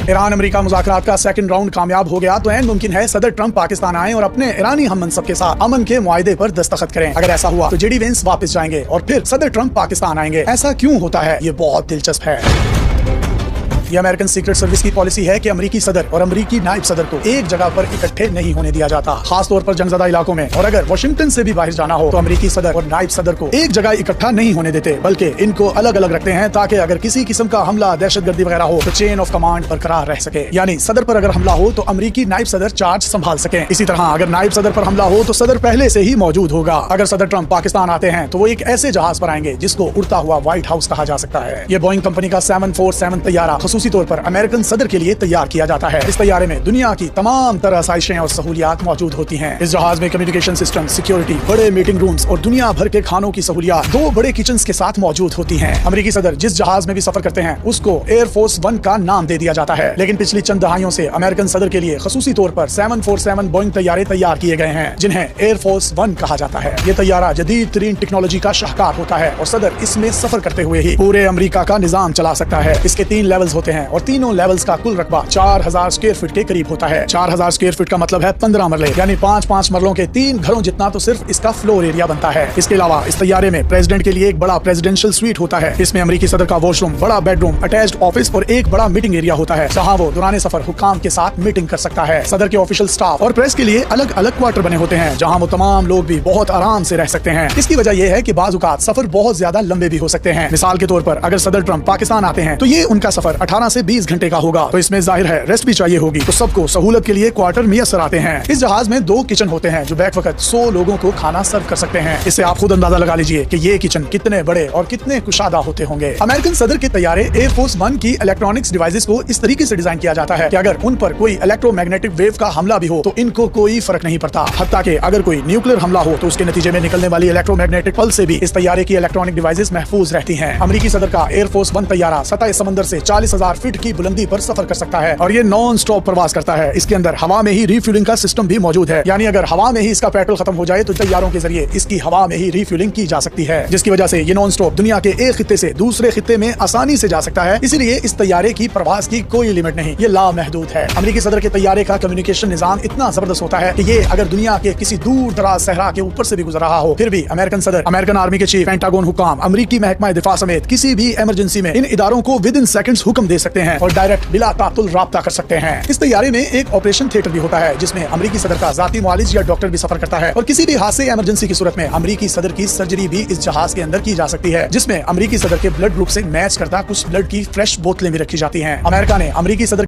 Iran America मुज़ाकरात का second round कामयाब हो गया तो ऐन मुमकिन है सदर ट्रंप पाकिस्तान आए और अपने ईरानी हम मनसब के साथ अमन के मुआहदे पर दस्तखत करें। अगर ऐसा हुआ तो जेडी वेंस वापस जाएंगे और फिर सदर ट्रंप पाकिस्तान आएंगे। ऐसा क्यों होता है, ये बहुत दिलचस्प है। ये अमेरिकन सीक्रेट सर्विस की पॉलिसी है कि अमेरिकी सदर और अमेरिकी नायब सदर को एक जगह पर इकट्ठे नहीं होने दिया जाता, खास तौर पर जंगज़दा इलाकों में। और अगर वाशिंगटन से भी बाहर जाना हो तो अमेरिकी सदर और नायब सदर को एक जगह इकट्ठा नहीं होने देते, बल्कि इनको अलग अलग रखते हैं ताकि अगर किसी किस्म का हमला, दहशतगर्दी वगैरह हो तो चेन ऑफ कमांड बरकरार रह सके। यानी सदर पर अगर हमला हो तो अमेरिकी नायब सदर चार्ज संभाल सके। इसी तरह अगर नायब सदर पर हमला हो तो सदर पहले से ही मौजूद होगा। अगर सदर ट्रंप पाकिस्तान आते हैं तो वो एक ऐसे जहाज पर आएंगे जिसको उड़ता हुआ व्हाइट हाउस कहा जा सकता है। ये बोइंग कंपनी का 747 तैयारा खसूसी तौर पर अमेरिकन सदर के लिए तैयार किया जाता है। इस तैयारे में दुनिया की तमाम तरह आसाइशें और सहूलियात मौजूद होती हैं। इस जहाज में कम्युनिकेशन सिस्टम, सिक्योरिटी, बड़े मीटिंग रूम्स और दुनिया भर के खानों की सहूलियात 2 बड़े किचन के साथ मौजूद होती हैं। अमेरिकी सदर जिस जहाज में भी सफर करते हैं उसको एयरफोर्स 1 का नाम दे दिया जाता है। लेकिन पिछली चंद दहाइयों से अमेरिकन सदर के लिए खसूसी तौर पर 747 बोइंग तैयारे तैयार किए गए हैं जिन्हें एयरफोर्स 1 कहा जाता है। ये तैयारा जदीद तरीन टेक्नोलॉजी का शाहकार होता है और सदर इसमें सफर करते हुए ही पूरे अमेरिका का निजाम चला सकता है। इसके 3 लेवल्स होते हैं और तीनों लेवल्स का कुल रकबा 4000 स्क्वायर फीट के करीब होता है। 4000 स्क्वायर फीट का मतलब है 15 मरले, यानी 5-5 मरलों के 3 घरों जितना तो सिर्फ इसका फ्लोर एरिया बनता है। इसके अलावा इस तैयारे में प्रेसिडेंट के लिए एक बड़ा प्रेसिडेंशियल स्वीट होता है। इसमें अमेरिकी सदर का वॉशरूम, बड़ा बेडरूम, अटैच्ड ऑफिस और एक बड़ा मीटिंग एरिया होता है जहां वो दौरान सफर हुक्काम के साथ मीटिंग कर सकता है। सदर के ऑफिशियल स्टाफ और प्रेस के लिए अलग अलग क्वार्टर बने होते हैं जहां वो तमाम लोग भी बहुत आराम से रह सकते हैं। इसकी वजह यह है कि बाज़ औक़ात सफर बहुत ज्यादा लंबे भी हो सकते हैं। मिसाल के तौर पर अगर सदर ट्रंप पाकिस्तान आते हैं तो ये उनका सफर 18 से 20 घंटे का होगा, तो इसमें जाहिर है रेस्ट भी चाहिए होगी, तो सबको सहूलत के लिए क्वार्टर मियसर आते हैं। इस जहाज में 2 किचन होते हैं जो बैक वक्त 100 लोगों को खाना सर्व कर सकते हैं। इससे आप खुद अंदाजा लगा लीजिए कि ये किचन कितने बड़े और कितने कुशादा होते होंगे। अमेरिकन सदर के तैयारे एयरफोर्स 1 की इलेक्ट्रॉनिक्स डिवाइसेस को इस तरीके से डिजाइन किया जाता है कि अगर उन पर कोई इलेक्ट्रोमैग्नेटिक वेव का हमला भी हो तो इनको कोई फर्क नहीं पड़ता। हत्ता कि अगर कोई न्यूक्लियर हमला हो तो उसके नतीजे में निकलने वाली इलेक्ट्रोमैग्नेटिक पल्स से भी इस तैयारे की इलेक्ट्रॉनिक डिवाइसेस महफूज रहती हैं। अमेरिकी सदर का एयरफोर्स 1 तैयारा सतह समंदर से 40,000 फीट की बुलंदी पर सफर कर सकता है और ये नॉन स्टॉप प्रवास करता है। इसके अंदर हवा में ही रिफ्यूलिंग का सिस्टम भी मौजूद है, यानी अगर हवा में ही इसका पेट्रोल खत्म हो जाए तो तैयारों के जरिए इसकी हवा में ही रिफ्यूलिंग की जा सकती है, जिसकी वजह से ये नॉन स्टॉप दुनिया के एक खित्ते से दूसरे खित्ते में आसानी से जा सकता है। इसीलिए इस तैयारे की प्रवास की कोई लिमिट नहीं, ये लामहदूद है। अमेरिकी सदर के तैयारे का कम्युनिकेशन निजाम इतना जबरदस्त होता है कि ये अगर दुनिया के किसी दूर दराज सहरा के ऊपर से भी गुजर रहा हो फिर भी अमेरिकन सदर, अमेरिकन आर्मी के चीफ, पेंटागन हुकाम, अमेरिकी महकमा दिफा समेत किसी भी इमरजेंसी में इन इदारों को विद इन सेकंड्स हुक्म दे सकते हैं और डायरेक्ट बिला तातुल राब्ता कर सकते हैं। इस तैयारे में एक ऑपरेशन थिएटर भी होता है जिसमें अमेरिकी सदर का जाती मुआलिज या डॉक्टर भी सफर करता है और किसी भी हादसे या इमरजेंसी की सूरत में अमेरिकी सदर की सर्जरी भी इस जहाज के अंदर की जा सकती है, जिसमें अमेरिकी सदर के ब्लड ग्रुप से मैच करता कुछ ब्लड की फ्रेश बोतलें भी रखी जाती हैं। अमेरिका ने अमेरिकी सदर